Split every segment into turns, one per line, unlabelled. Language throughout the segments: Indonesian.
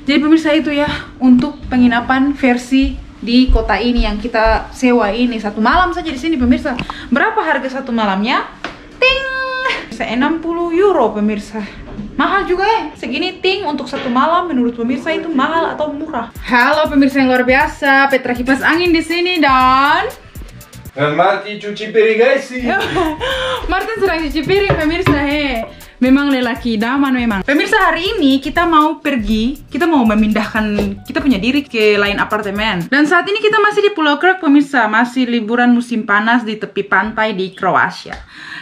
Jadi pemirsa itu ya, untuk penginapan versi di kota ini yang kita sewa ini, 1 malam saja di sini pemirsa. Berapa harga 1 malamnya? Ting! 60 euro pemirsa. Mahal juga ya, segini ting untuk 1 malam. Menurut pemirsa itu mahal atau murah? Halo pemirsa yang luar biasa, Petra kipas angin di sini dan
Martin cuci piring guys sih.
Martin sedang cuci piring pemirsa he. Memang lelaki idaman memang. Pemirsa, hari ini kita mau pergi, kita mau memindahkan kita punya diri ke lain apartemen. Dan saat ini kita masih di Pulau Krk pemirsa, masih liburan musim panas di tepi pantai di Kroasia.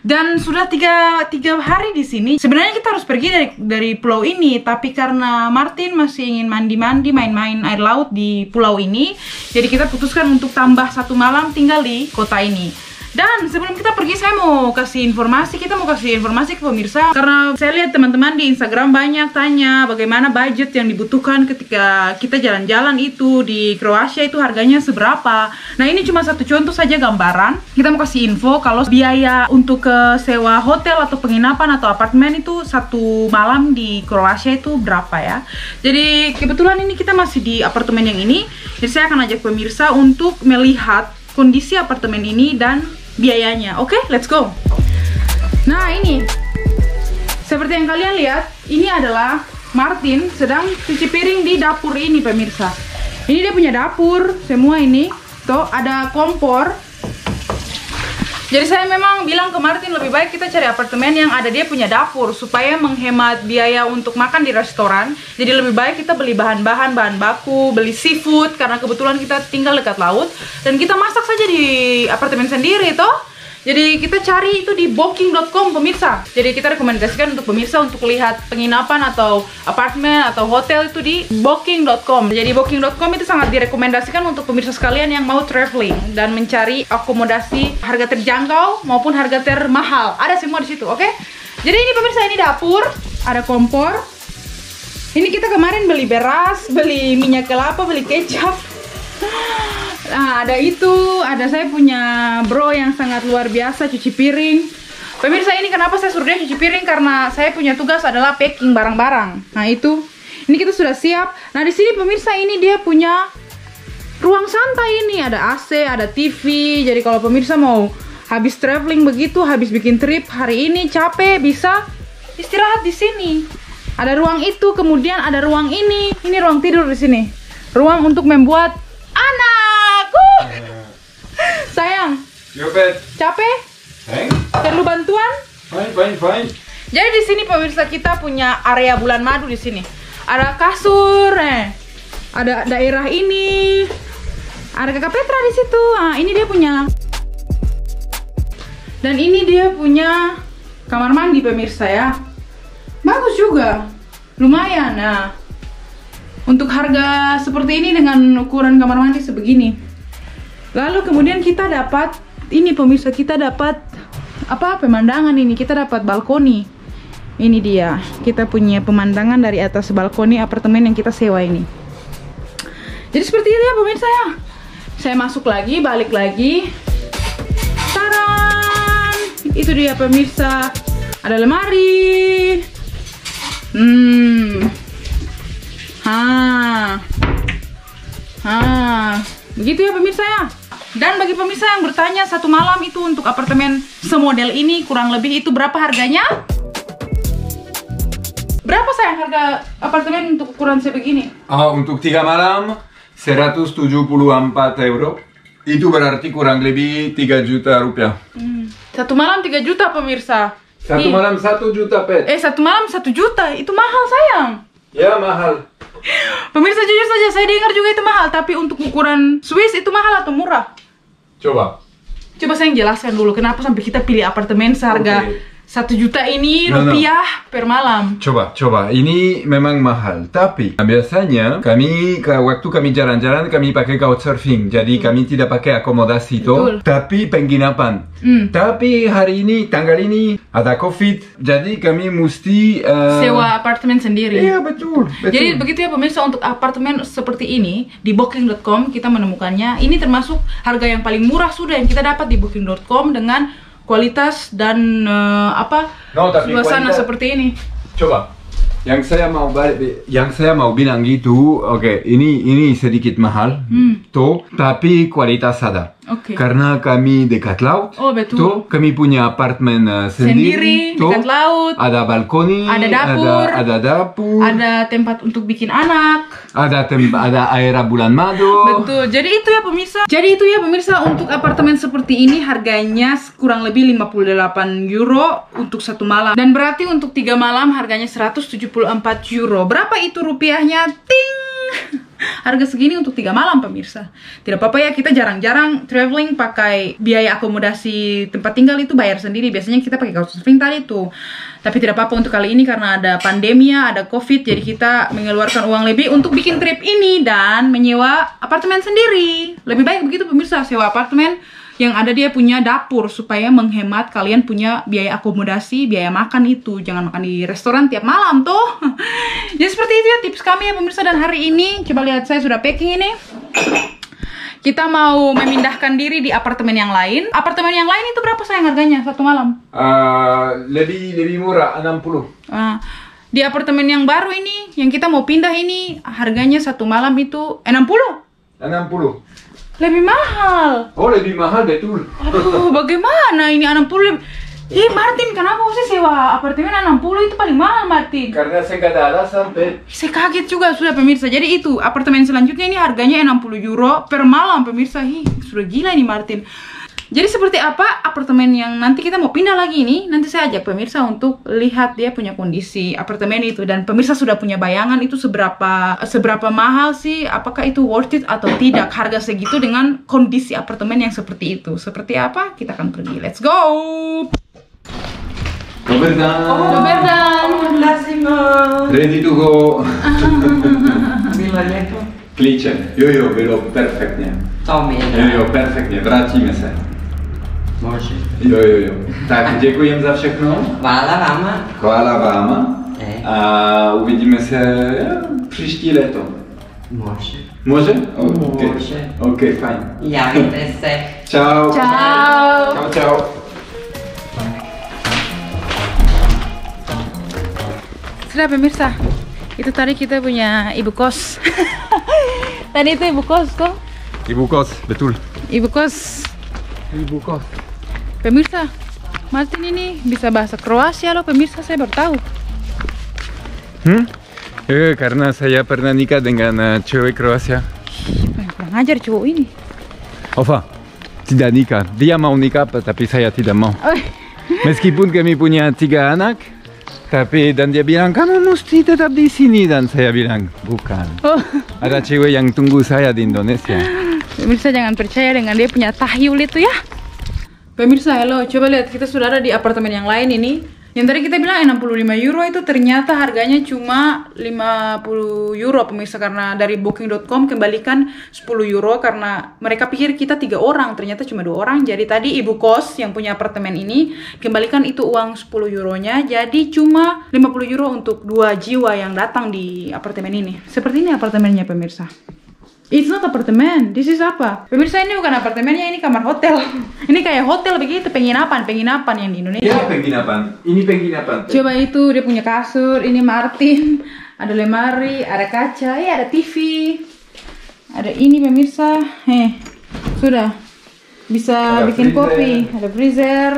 Dan sudah tiga hari di sini. Sebenarnya kita harus pergi dari pulau ini, tapi karena Martin masih ingin mandi-mandi, main-main air laut di pulau ini, jadi kita putuskan untuk tambah 1 malam tinggal di kota ini. Dan sebelum kita pergi, saya mau kasih informasi, kita mau kasih informasi ke pemirsa. Karena saya lihat teman-teman di Instagram banyak tanya bagaimana budget yang dibutuhkan ketika kita jalan-jalan itu di Kroasia itu harganya seberapa. Nah ini cuma satu contoh saja gambaran. Kita mau kasih info kalau biaya untuk sewa hotel atau penginapan atau apartemen itu 1 malam di Kroasia itu berapa ya. Jadi kebetulan ini kita masih di apartemen yang ini. Jadi saya akan ajak pemirsa untuk melihat kondisi apartemen ini dan biayanya. Oke, let's go. Nah ini, seperti yang kalian lihat, ini adalah Martin sedang cuci piring di dapur ini pemirsa. Ini dia punya dapur, semua ini. Tuh, ada kompor. Jadi saya memang bilang ke Martin lebih baik kita cari apartemen yang ada dia punya dapur supaya menghemat biaya untuk makan di restoran. Jadi lebih baik kita beli bahan baku, beli seafood karena kebetulan kita tinggal dekat laut dan kita masak saja di apartemen sendiri toh. Jadi kita cari itu di booking.com pemirsa. Jadi kita rekomendasikan untuk pemirsa untuk lihat penginapan atau apartemen atau hotel itu di booking.com. Jadi booking.com itu sangat direkomendasikan untuk pemirsa sekalian yang mau traveling dan mencari akomodasi harga terjangkau maupun harga termahal. Ada semua di situ, oke? Jadi ini pemirsa, ini dapur, ada kompor. Ini kita kemarin beli beras, beli minyak kelapa, beli kecap. Nah, ada itu, ada saya punya bro yang sangat luar biasa cuci piring. Pemirsa, ini kenapa saya suruh dia cuci piring karena saya punya tugas adalah packing barang-barang. Nah, itu. Ini kita sudah siap. Nah, di sini pemirsa ini dia punya ruang santai ini, ada AC, ada TV. Jadi kalau pemirsa mau habis traveling begitu, habis bikin trip hari ini capek, bisa istirahat di sini. Ada ruang itu, kemudian ada ruang ini. Ini ruang tidur di sini. Ruang untuk membuat anak. Sayang.
Yopet.
Capek? Perlu bantuan?
Fine.
Jadi di sini pemirsa kita punya area bulan madu di sini. Ada kasur, ada daerah ini. Ada Kakak Petra di situ. Nah, ini dia punya. Dan ini dia punya kamar mandi pemirsa ya. Bagus juga. Lumayan. Nah, untuk harga seperti ini dengan ukuran kamar mandi sebegini. Lalu kemudian kita dapat ini pemirsa, kita dapat apa pemandangan ini, kita dapat balkoni. Ini dia, kita punya pemandangan dari atas balkoni apartemen yang kita sewa ini. Jadi seperti itu ya pemirsa ya. Saya masuk lagi, balik lagi. Taran! Itu dia pemirsa. Ada lemari. Begitu ya pemirsa ya. Dan bagi pemirsa yang bertanya 1 malam itu untuk apartemen semodel ini kurang lebih itu berapa harganya? Berapa sayang harga apartemen untuk ukuran sebegini?
Untuk 3 malam 174 euro. Itu berarti kurang lebih 3 juta rupiah.
1 malam 3 juta pemirsa.
1 malam 1 juta pet.
1 malam 1 juta, itu mahal sayang.
Ya mahal.
Pemirsa jujur saja, saya dengar juga itu mahal. Tapi untuk ukuran Swiss itu mahal atau murah?
Coba
saya jelaskan dulu kenapa sampai kita pilih apartemen seharga 1 juta ini rupiah per malam.
Coba, ini memang mahal. Tapi biasanya waktu kami jalan-jalan kami pakai couchsurfing. Jadi kami tidak pakai akomodasi itu, tapi penginapan. Tapi hari ini, tanggal ini ada COVID, jadi kami mesti
sewa apartemen sendiri.
Iya betul.
Jadi begitu ya pemirsa, untuk apartemen seperti ini di booking.com kita menemukannya. Ini termasuk harga yang paling murah sudah yang kita dapat di booking.com dengan kualitas dan suasana seperti ini.
Coba Yang saya mau bilang gitu, oke, ini sedikit mahal, tuh, tapi kualitas ada. Karena kami dekat laut, tuh, kami punya apartemen sendiri, tuh,
dekat laut,
ada balkoni,
ada dapur, ada tempat untuk bikin anak,
ada air bulan madu.
Betul. Jadi itu ya pemirsa untuk apartemen seperti ini harganya kurang lebih 58 euro untuk 1 malam. Dan berarti untuk 3 malam harganya 174 euro. Berapa itu rupiahnya? Ting! Harga segini untuk 3 malam pemirsa. Tidak apa-apa ya, kita jarang-jarang traveling pakai biaya akomodasi tempat tinggal itu bayar sendiri. Biasanya kita pakai couchsurfing tadi tuh. Tapi tidak apa-apa untuk kali ini karena ada pandemi, ada covid, jadi kita mengeluarkan uang lebih untuk bikin trip ini dan menyewa apartemen sendiri. Lebih baik begitu pemirsa, sewa apartemen yang ada dia punya dapur supaya menghemat kalian punya biaya akomodasi, biaya makan itu. Jangan makan di restoran tiap malam tuh. Jadi seperti itu ya tips kami ya pemirsa. Dan hari ini coba lihat saya sudah packing ini. Kita mau memindahkan diri di apartemen yang lain. Apartemen yang lain itu berapa sayang harganya 1 malam?
Lebih murah, 60.
Di apartemen yang baru ini, yang kita mau pindah ini, harganya 1 malam itu 60.
60.
Lebih mahal.
Oh, lebih mahal betul.
Aduh, bagaimana ini 60 lebih... Martin, kenapa sih sewa apartemen 60 itu paling mahal, Martin?
Karena saya nggak ada alasan, Pet.
Saya kaget juga sudah pemirsa. Jadi itu, apartemen selanjutnya ini harganya 60 euro per malam, pemirsa. Sudah gila nih, Martin. Jadi seperti apa apartemen yang nanti kita mau pindah lagi ini, nanti saya ajak pemirsa untuk lihat dia punya kondisi apartemen itu. Dan pemirsa sudah punya bayangan itu seberapa mahal sih, apakah itu worth it atau tidak, harga segitu dengan kondisi apartemen yang seperti itu. Seperti apa? Kita akan pergi. Let's go!
Dobar dan. Ready to go.
Bilanya to.
Kliče. Jo, bylo perfektně.
To mi
Jo, perfektně. Vrátíme se.
Može.
Jo. Tak, děkujem za všechno. Hvala váma. A uvidíme se příští léto. Može? Ok, fajn.
Javite se.
Ciao.
Sudah pemirsa, itu tadi kita punya ibu kos. Tadi itu ibu kos tuh.
Ibu kos, betul.
Ibu kos. Pemirsa, Martin ini bisa bahasa Kroasia loh pemirsa, saya baru tahu.
Karena saya pernah nikah dengan cewek Kroasia.
Kurang ajar cowok ini.
Ova, tidak nikah. Dia mau nikah, tapi saya tidak mau. Meskipun kami punya 3 anak, dan dia bilang kamu mesti tetap di sini, dan saya bilang bukan. Ada cewek yang tunggu saya di Indonesia.
Pemirsa jangan percaya dengan dia punya tahyul itu ya. Pemirsa, halo, coba lihat kita sudah ada di apartemen yang lain ini. Yang tadi kita bilang 65 euro itu ternyata harganya cuma 50 euro pemirsa, karena dari booking.com kembalikan 10 euro karena mereka pikir kita 3 orang, ternyata cuma 2 orang. Jadi tadi ibu kos yang punya apartemen ini kembalikan itu uang 10 euronya, jadi cuma 50 euro untuk 2 jiwa yang datang di apartemen ini. Seperti ini apartemennya pemirsa. It's not apartemen, this is apa? Pemirsa, ini bukan apartemennya, ini kamar hotel. Ini kayak hotel begitu, penginapan yang di Indonesia.
Ya, penginapan. Ini penginapan.
Coba itu, dia punya kasur, ini Martin. Ada lemari, ada kaca, ada TV. Ada ini pemirsa. Sudah. Bisa ada bikin freezer. Kopi. Ada freezer.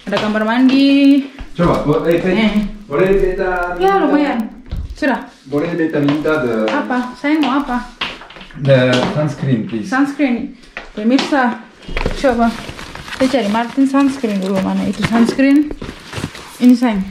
Ada kamar mandi.
Coba, boleh beta.
Ya, lumayan. Sudah.
Boleh beta minta
apa? Saya mau apa?
Sunscreen, please.
Sunscreen, pemirsa, coba saya cari Martin sunscreen dulu, mana itu sunscreen? Ini sayang.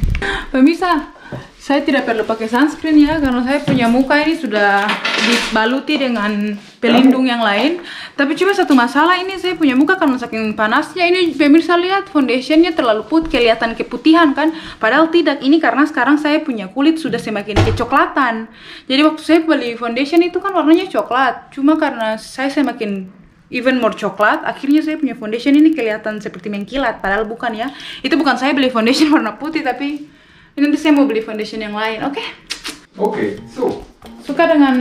Pemirsa, saya tidak perlu pakai sunscreen ya, karena saya punya muka ini sudah dibaluti dengan pelindung yang lain. Tapi cuma satu masalah, ini saya punya muka karena saking panasnya. Ini pemirsa lihat foundationnya terlalu kelihatan keputihan kan? Padahal tidak, ini karena sekarang saya punya kulit sudah semakin kecoklatan. Jadi waktu saya beli foundation itu kan warnanya coklat. Cuma karena saya semakin even more coklat, akhirnya saya punya foundation ini kelihatan seperti mengkilat. Padahal bukan ya. Itu bukan saya beli foundation warna putih, tapi nanti saya mau beli foundation yang lain. Oke, suka dengan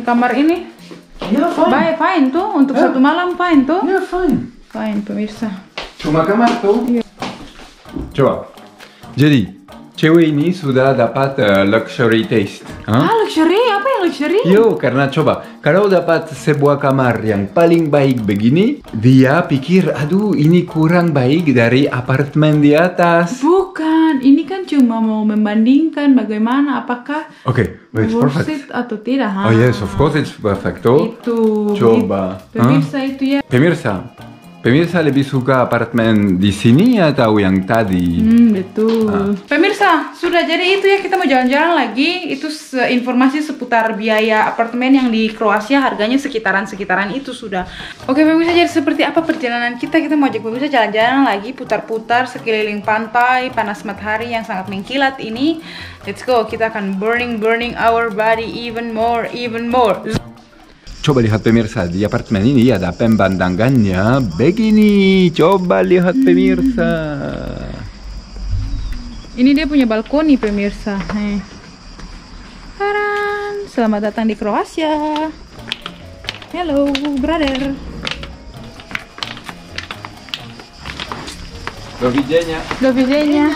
kamar ini?
Ya, fine.
Fine tuh, untuk 1 malam fine tuh.
Ya, fine.
Fine, pemirsa.
Cuma kamar tuh.
Iya.
Coba. Jadi, cewek ini sudah dapat luxury taste.
Ah, luxury? Apa yang luxury?
Yo, karena coba, kalau dapat sebuah kamar yang paling baik begini, dia pikir, aduh ini kurang baik dari apartemen di atas.
Bukan, ini kan cuma mau membandingkan bagaimana apakah
Oke, it's
worth
perfect.
it atau tidak.
Oh yes, of course it's perfecto.
Itu.
Coba.
Pemirsa itu ya.
Pemirsa lebih suka apartemen di sini atau yang tadi?
Betul. Pemirsa, sudah jadi itu ya, kita mau jalan-jalan lagi. Itu informasi seputar biaya apartemen yang di Kroasia, harganya sekitaran itu sudah. Oke pemirsa, jadi seperti apa perjalanan kita? Kita mau ajak pemirsa jalan-jalan lagi, putar-putar sekeliling pantai, panas matahari yang sangat mengkilat ini. Let's go, kita akan burning our body even more.
Coba lihat pemirsa, di apartemen ini ada pemandangannya begini. Coba lihat pemirsa.
Ini dia punya balkoni pemirsa. Taran, selamat datang di Kroasia. Hello, brother. Dovidenya.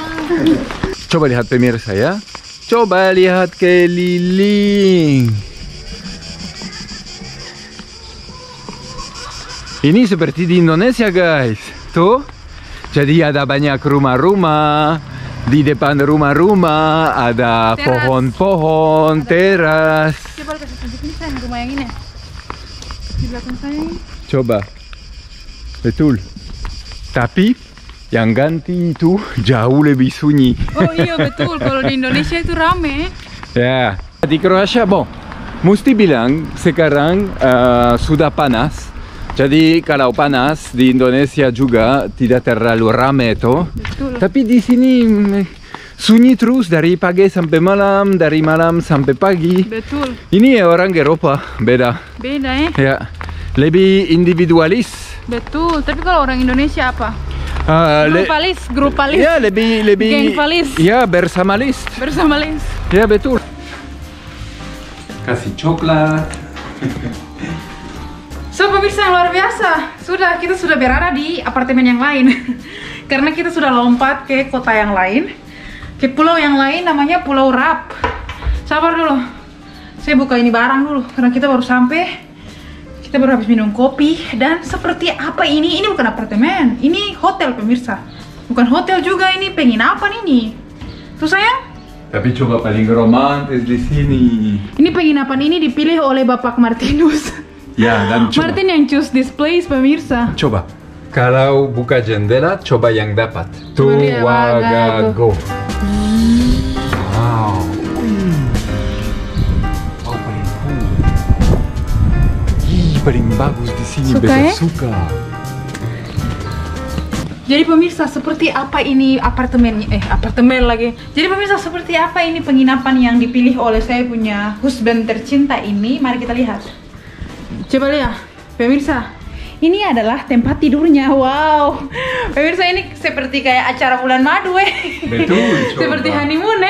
Coba lihat pemirsa ya. Coba lihat keliling. Ini seperti di Indonesia guys. Tuh. Jadi ada banyak rumah-rumah. Di depan rumah-rumah ada pohon-pohon, teras.
Coba kasih tunjukin saya rumah yang ini. Di belakang saya.
Coba. Betul. Tapi yang ganti itu jauh lebih sunyi.
Oh iya betul, kalau di Indonesia itu rame.
Ya, di Kroasia, mesti bilang sekarang sudah panas. Jadi kalau panas di Indonesia juga tidak terlalu rame toh.
Betul.
Tapi di sini sunyi terus dari pagi sampai malam, dari malam sampai pagi.
Betul.
Ini orang Eropa beda.
Beda ya.
Ya, lebih individualis.
Betul. Tapi kalau orang Indonesia apa? Grupalis.
Ya, lebih
gengvalis.
Ya, bersamalis. Ya, betul. Kasih coklat.
So pemirsa yang luar biasa, kita sudah berada di apartemen yang lain. Karena kita sudah lompat ke kota yang lain, ke pulau yang lain, namanya Pulau Rap. Sabar dulu, saya buka ini barang dulu karena kita baru sampai. Kita baru habis minum kopi. Dan seperti apa ini? Ini bukan apartemen, ini hotel pemirsa. Bukan hotel juga, ini penginapan ini. Tuh sayang.
Tapi coba paling romantis di sini.
Ini penginapan ini dipilih oleh Bapak Martinus.
Ya, dan coba.
Martin yang choose this place pemirsa.
Coba. Kalau buka jendela, coba yang dapat. Tuwagago. Wow. Oh, paling cool. Paling bagus di sini. Suka.
Jadi pemirsa, seperti apa ini apartemen lagi. Jadi pemirsa, seperti apa ini penginapan yang dipilih oleh saya punya husband tercinta ini? Mari kita lihat. Coba lihat, pemirsa. Ini adalah tempat tidurnya. Wow. Pemirsa, ini seperti kayak acara bulan madu
Betul.
Seperti honeymoon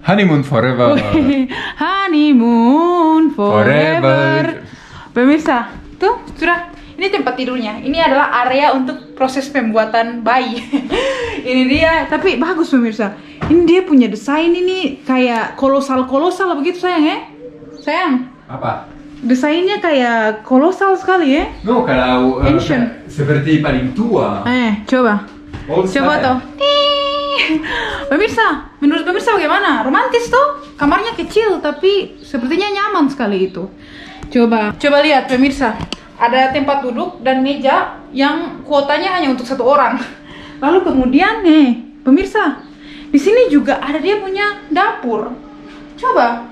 Honeymoon forever.
Honeymoon forever. Pemirsa, tuh sudah. Ini tempat tidurnya. Ini adalah area untuk proses pembuatan bayi. Ini dia. Tapi bagus pemirsa. Ini dia punya desain ini kayak kolosal begitu sayang ya. Sayang.
Apa?
Desainnya kayak kolosal sekali ya.
No, kalau
ancient.
Seperti paling tua.
Coba. Coba toh. Pemirsa, menurut pemirsa bagaimana? Romantis tuh. Kamarnya kecil tapi sepertinya nyaman sekali itu. Coba lihat pemirsa. Ada tempat duduk dan meja yang kuotanya hanya untuk 1 orang. Lalu kemudian pemirsa, di sini juga ada dia punya dapur. Coba,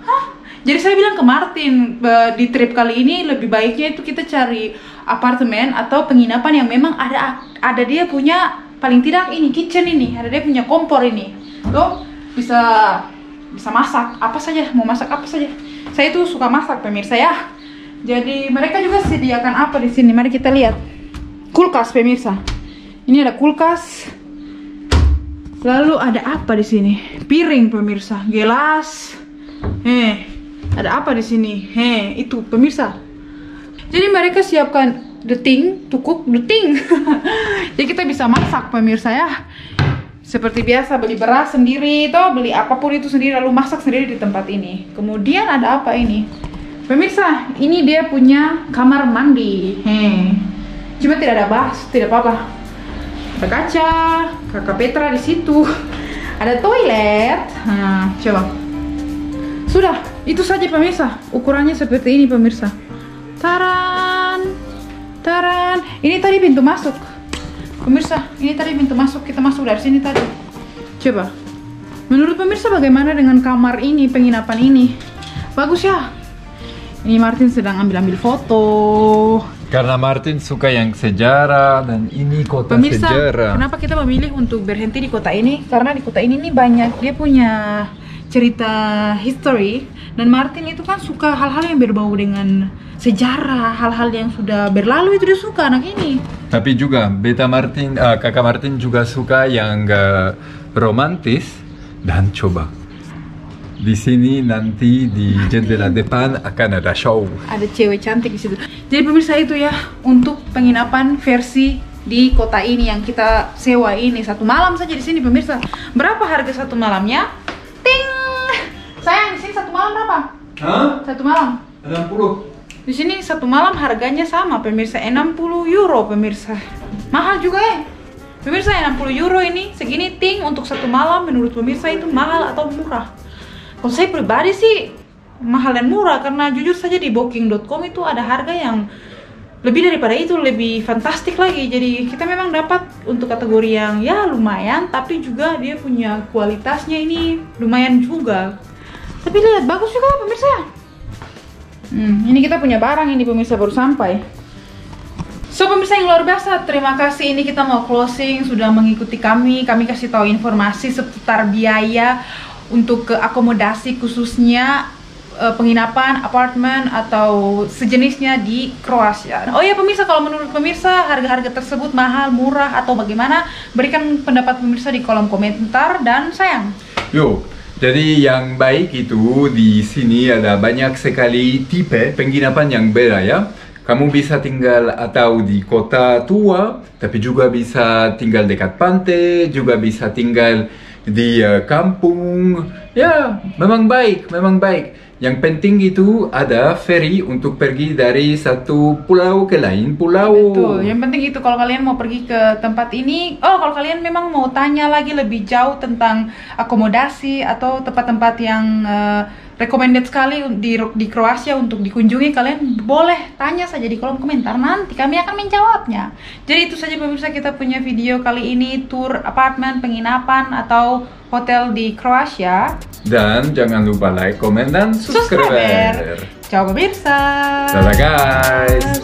Jadi saya bilang ke Martin, di trip kali ini lebih baiknya itu kita cari apartemen atau penginapan yang memang ada dia punya, paling tidak ini kitchen ini, ada dia punya kompor ini. Tuh bisa masak apa saja, mau masak apa saja. Saya tuh suka masak pemirsa ya. Jadi mereka juga sediakan apa di sini? Mari kita lihat. Kulkas pemirsa. Ini ada kulkas. Lalu ada apa di sini? Piring pemirsa, gelas. Ada apa di sini? Itu pemirsa. Jadi mereka siapkan tukuk. Jadi kita bisa masak pemirsa ya. Seperti biasa beli beras sendiri, toh beli apapun itu sendiri lalu masak sendiri di tempat ini. Kemudian ada apa ini? Pemirsa, ini dia punya kamar mandi. Cuma tidak ada bas, tidak apa-apa. Ada kaca, kakak Petra di situ. Ada toilet. Nah, coba. Sudah, itu saja pemirsa. Ukurannya seperti ini pemirsa. Taran, taran. Ini tadi pintu masuk. Pemirsa, ini tadi pintu masuk. Kita masuk dari sini tadi. Coba. Menurut pemirsa bagaimana dengan kamar ini, penginapan ini? Bagus ya? Ini Martin sedang ambil foto.
Karena Martin suka yang sejarah dan ini kota
pemirsa,
sejarah.
Kenapa kita memilih untuk berhenti di kota ini? Karena di kota ini nih banyak, dia punya cerita history. Dan Martin itu kan suka hal-hal yang berbau dengan sejarah, hal-hal yang sudah berlalu itu dia suka anak ini. Tapi juga kakak Martin juga suka yang romantis. Dan coba di sini nanti di jendela depan akan ada show. Ada cewek cantik di situ. Jadi pemirsa itu ya untuk penginapan versi di kota ini yang kita sewa ini 1 malam saja di sini pemirsa. Berapa harga 1 malamnya? Ting. Sayang, di sini 1 malam berapa?
Hah?
1 malam.
60.
Di sini 1 malam harganya sama pemirsa, 60 euro pemirsa. Mahal juga ya. Pemirsa 60 euro ini segini ting untuk 1 malam menurut pemirsa itu mahal atau murah? Kalau saya pribadi sih mahal dan murah karena jujur saja di booking.com itu ada harga yang lebih daripada itu, lebih fantastik lagi. Jadi kita memang dapat untuk kategori yang ya lumayan, tapi juga dia punya kualitasnya ini lumayan juga. Tapi lihat bagus juga pemirsa. Ini kita punya barang ini pemirsa baru sampai. So pemirsa yang luar biasa, terima kasih. Ini kita mau closing, sudah mengikuti kami kasih tahu informasi seputar biaya untuk ke akomodasi khususnya penginapan, apartemen atau sejenisnya di Kroasia. Oh ya pemirsa, kalau menurut pemirsa harga-harga tersebut mahal, murah atau bagaimana? Berikan pendapat pemirsa di kolom komentar dan sayang.
Jadi yang baik itu di sini ada banyak sekali tipe penginapan yang beda ya. Kamu bisa tinggal atau di kota tua, tapi juga bisa tinggal dekat pantai, juga bisa tinggal di kampung. Ya, memang baik, memang baik. Yang penting itu ada ferry untuk pergi dari satu pulau ke lain pulau.
Betul, yang penting itu kalau kalian mau pergi ke tempat ini. Oh, kalau kalian memang mau tanya lagi lebih jauh tentang akomodasi atau tempat-tempat yang recommended sekali di Kroasia untuk dikunjungi, kalian boleh tanya saja di kolom komentar, nanti kami akan menjawabnya. Jadi itu saja pemirsa kita punya video kali ini, tour apartemen, penginapan atau hotel di Kroasia.
Dan jangan lupa like, komen, dan subscribe.
Ciao pemirsa.
Dadah guys.